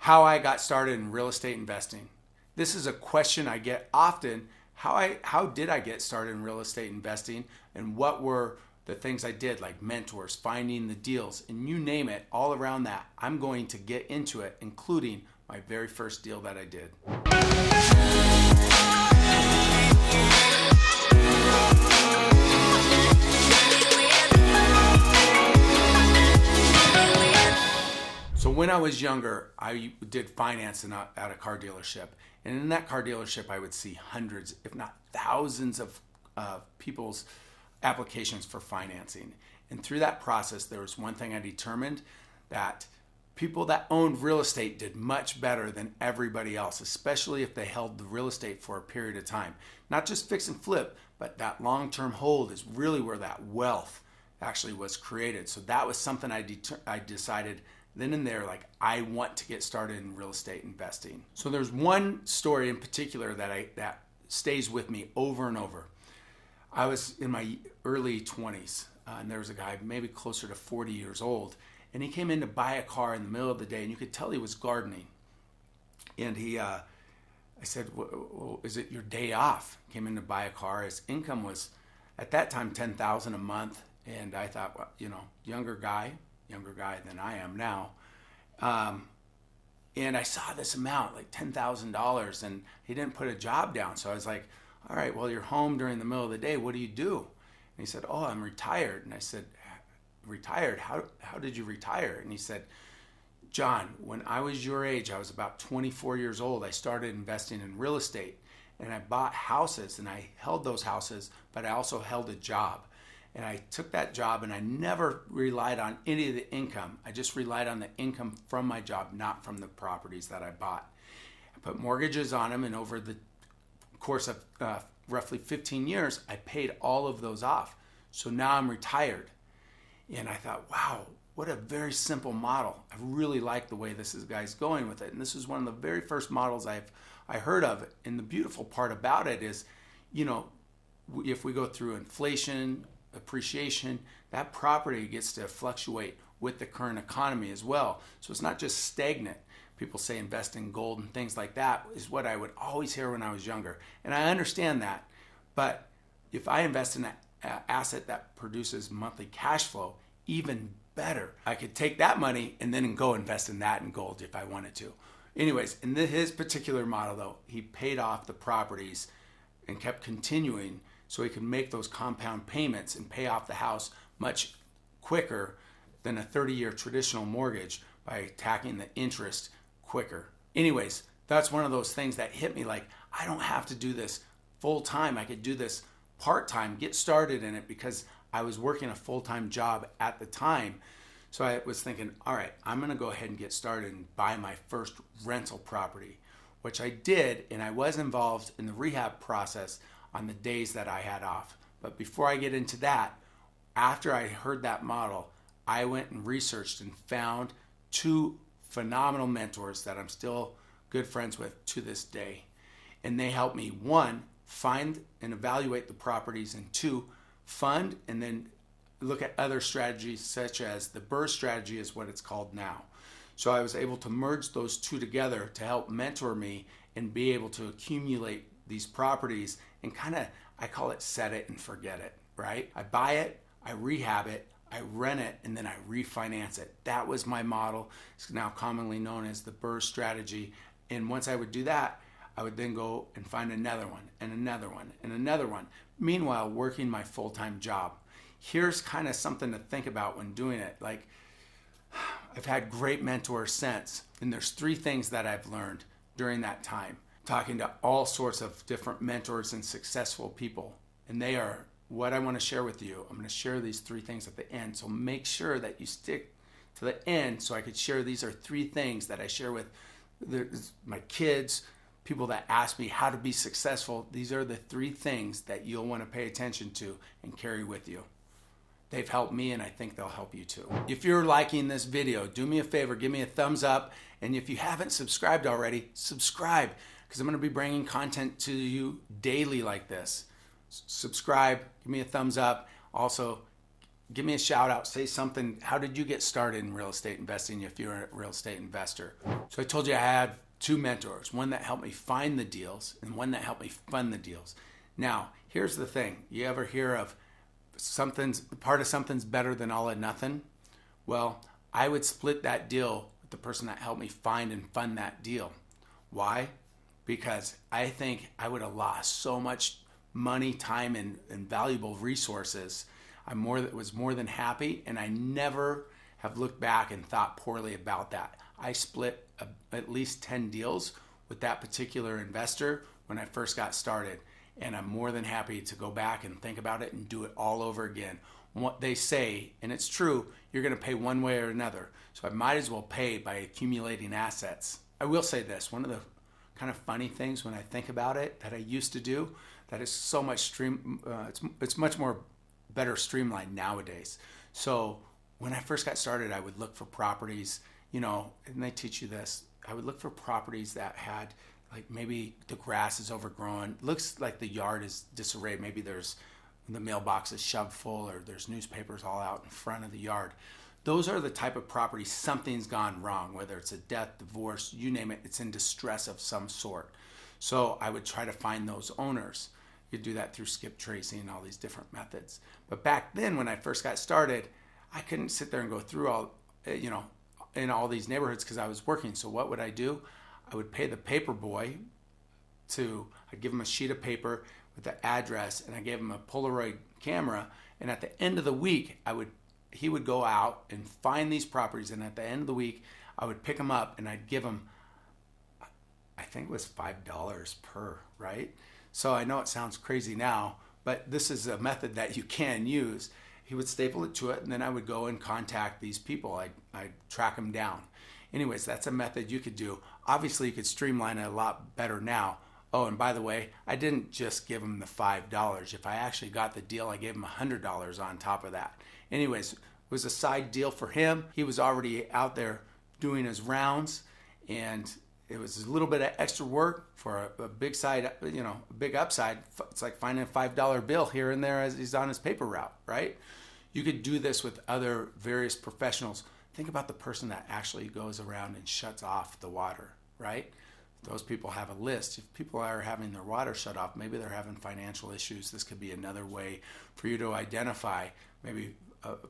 how I got started in real estate investing. This is a question I get often. How did I get started in real estate investing, and what were the things I did, like mentors, finding the deals, and you name it, all around that. I'm going to get into it, including my very first deal that I did. So when I was younger, I did finance at a car dealership. And in that car dealership, I would see hundreds, if not thousands of people's applications for financing. And through that process, there was one thing I determined, that people that owned real estate did much better than everybody else, especially if they held the real estate for a period of time. Not just fix and flip, but that long-term hold is really where that wealth actually was created. So that was something I decided then and there, like, I want to get started in real estate investing. So there's one story in particular that stays with me over and over. I was in my early 20s, and there was a guy maybe closer to 40 years old, and he came in to buy a car in the middle of the day, and you could tell he was gardening. And I said, well, is it your day off? He came in to buy a car. His income was, at that time, $10,000 a month, and I thought, well, younger guy than I am now. And I saw this amount, like $10,000, and he didn't put a job down. So I was like, all right, well, you're home during the middle of the day. What do you do? And he said, oh, I'm retired. And I said, retired? How did you retire? And he said, John, when I was your age, I was about 24 years old. I started investing in real estate, and I bought houses, and I held those houses, but I also held a job. And I took that job, and I never relied on any of the income. I just relied on the income from my job, not from the properties that I bought. I put mortgages on them, and over the course of roughly 15 years, I paid all of those off. So now I'm retired. And I thought, wow, what a very simple model. I really like the way this guy's going with it. And this is one of the very first models I heard of. And the beautiful part about it is, if we go through inflation, appreciation, that property gets to fluctuate with the current economy as well. So it's not just stagnant. People say invest in gold and things like that is what I would always hear when I was younger. And I understand that. But if I invest in an asset that produces monthly cash flow, even better. I could take that money and then go invest in that in gold if I wanted to. Anyways, in his particular model though, he paid off the properties and kept continuing so he could make those compound payments and pay off the house much quicker than a 30-year traditional mortgage by attacking the interest quicker. Anyways, that's one of those things that hit me, like, I don't have to do this full time. I could do this part time, get started in it, because I was working a full-time job at the time. So I was thinking, all right, I'm going to go ahead and get started and buy my first rental property, which I did, and I was involved in the rehab process on the days that I had off. But before I get into that, after I heard that model, I went and researched and found two phenomenal mentors that I'm still good friends with to this day. And they helped me, one, find and evaluate the properties, and two, fund and then look at other strategies, such as the BRRRR strategy is what it's called now. So I was able to merge those two together to help mentor me and be able to accumulate these properties and I call it set it and forget it, right? I buy it, I rehab it, I rent it, and then I refinance it. That was my model. It's now commonly known as the BRRRR strategy. And once I would do that, I would then go and find another one and another one and another one. Meanwhile, working my full-time job. Here's kind of something to think about when doing it. Like, I've had great mentors since, and there's three things that I've learned during that time, talking to all sorts of different mentors and successful people. And they are what I want to share with you. I'm going to share these three things at the end. So make sure that you stick to the end so I could share. These are three things that I share with my kids, people that ask me how to be successful. These are the three things that you'll want to pay attention to and carry with you. They've helped me, and I think they'll help you too. If you're liking this video, do me a favor, give me a thumbs up. And if you haven't subscribed already, subscribe, because I'm going to be bringing content to you daily like this. Subscribe, give me a thumbs up. Also, give me a shout out, say something. How did you get started in real estate investing if you're a real estate investor? So I told you I had two mentors, one that helped me find the deals and one that helped me fund the deals. Now, here's the thing. You ever hear of part of something's better than all or nothing? Well, I would split that deal with the person that helped me find and fund that deal. Why? Because I think I would have lost so much money, time, and valuable resources. I was more than happy, and I never have looked back and thought poorly about that. I split at least 10 deals with that particular investor when I first got started, and I'm more than happy to go back and think about it and do it all over again. What they say, and it's true, you're going to pay one way or another. So I might as well pay by accumulating assets. I will say this, one of the kind of funny things when I think about it that I used to do that is so much it's much more better streamlined nowadays. So when I first got started, I would look for properties, and they teach you this. I would look for properties that had, like, maybe the grass is overgrown, looks like the yard is disarrayed. Maybe the mailbox is shoved full, or there's newspapers all out in front of the yard. Those are the type of properties something's gone wrong, whether it's a death, divorce, you name it, it's in distress of some sort. So I would try to find those owners. You do that through skip tracing and all these different methods. But back then, when I first got started, I couldn't sit there and go through all, in all these neighborhoods because I was working. So what would I do? I would pay the paper boy I'd give him a sheet of paper with the address, and I gave him a Polaroid camera. And at the end of the week, he would go out and find these properties. And at the end of the week, I would pick them up and I'd give him, I think it was $5 per, right? So I know it sounds crazy now, but this is a method that you can use. He would staple it to it, and then I would go and contact these people. I'd track them down. Anyways, that's a method you could do. Obviously, you could streamline it a lot better now. Oh, and by the way, I didn't just give him the $5. If I actually got the deal, I gave him $100 on top of that. Anyways, it was a side deal for him. He was already out there doing his rounds, and it was a little bit of extra work for a big side, a big upside. It's like finding a $5 bill here and there as he's on his paper route, right? You could do this with other various professionals. Think about the person that actually goes around and shuts off the water, right? Those people have a list. If people are having their water shut off, maybe they're having financial issues. This could be another way for you to identify maybe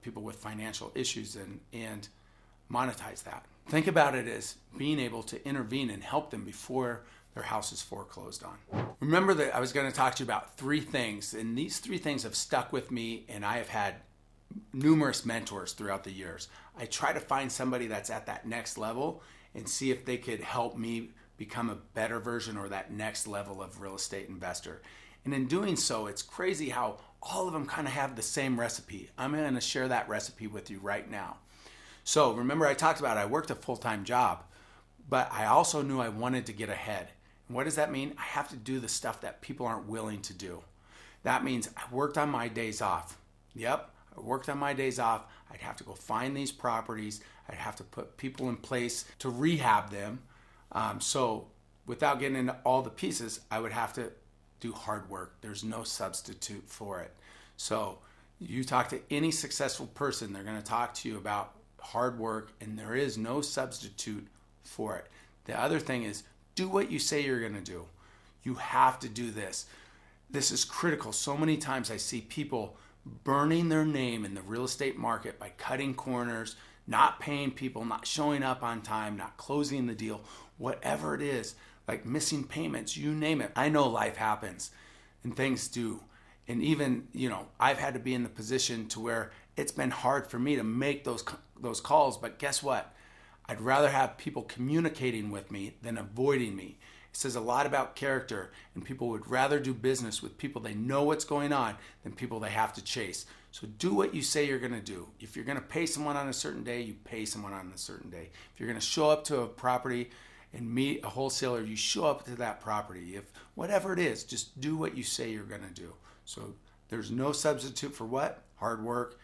people with financial issues and monetize that. Think about it as being able to intervene and help them before their house is foreclosed on. Remember that I was going to talk to you about 3 things, and these 3 things have stuck with me, and I have had numerous mentors throughout the years. I try to find somebody that's at that next level and see if they could help me become a better version or that next level of real estate investor. And in doing so, it's crazy how all of them kind of have the same recipe. I'm going to share that recipe with you right now. So remember, I talked about I worked a full-time job, but I also knew I wanted to get ahead. And what does that mean? I have to do the stuff that people aren't willing to do. That means I worked on my days off. Yep, I worked on my days off. I'd have to go find these properties. I'd have to put people in place to rehab them. So without getting into all the pieces, I would have to do hard work. There's no substitute for it. So you talk to any successful person, they're going to talk to you about hard work, and there is no substitute for it. The other thing is, do what you say you're going to do. You have to do this. This is critical. So many times I see people burning their name in the real estate market by cutting corners, not paying people, not showing up on time, not closing the deal, whatever it is, like missing payments, you name it. I know life happens and things do. And even, I've had to be in the position to where it's been hard for me to make those calls, but guess what? I'd rather have people communicating with me than avoiding me. It says a lot about character, and people would rather do business with people they know what's going on than people they have to chase. So do what you say you're going to do. If you're going to pay someone on a certain day, you pay someone on a certain day. If you're going to show up to a property and meet a wholesaler, you show up to that property. If whatever it is, just do what you say you're going to do. So there's no substitute for what? Hard work.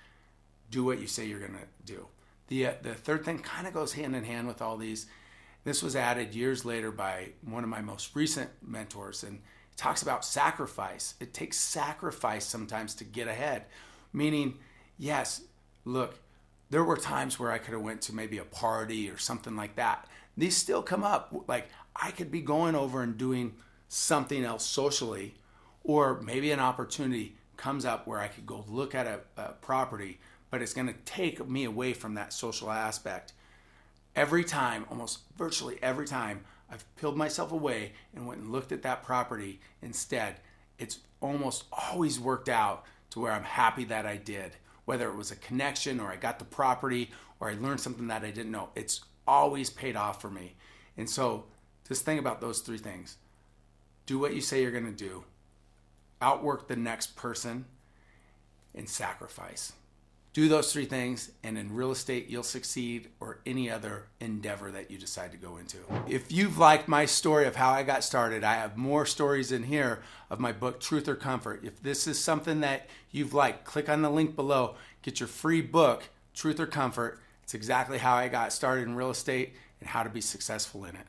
Do what you say you're going to do. The third thing kind of goes hand in hand with all these. This was added years later by one of my most recent mentors, and it talks about sacrifice. It takes sacrifice sometimes to get ahead, meaning yes, look, there were times where I could have went to maybe a party or something like that. These still come up. Like I could be going over and doing something else socially, or maybe an opportunity comes up where I could go look at a property, but it's going to take me away from that social aspect. Every time, almost virtually every time, I've peeled myself away and went and looked at that property instead. It's almost always worked out to where I'm happy that I did. Whether it was a connection or I got the property or I learned something that I didn't know, it's always paid off for me. And so just think about those three things. Do what you say you're going to do. Outwork the next person and sacrifice. Do those three things, and in real estate, you'll succeed, or any other endeavor that you decide to go into. If you've liked my story of how I got started, I have more stories in here of my book, Truth or Comfort. If this is something that you've liked, click on the link below. Get your free book, Truth or Comfort. It's exactly how I got started in real estate and how to be successful in it.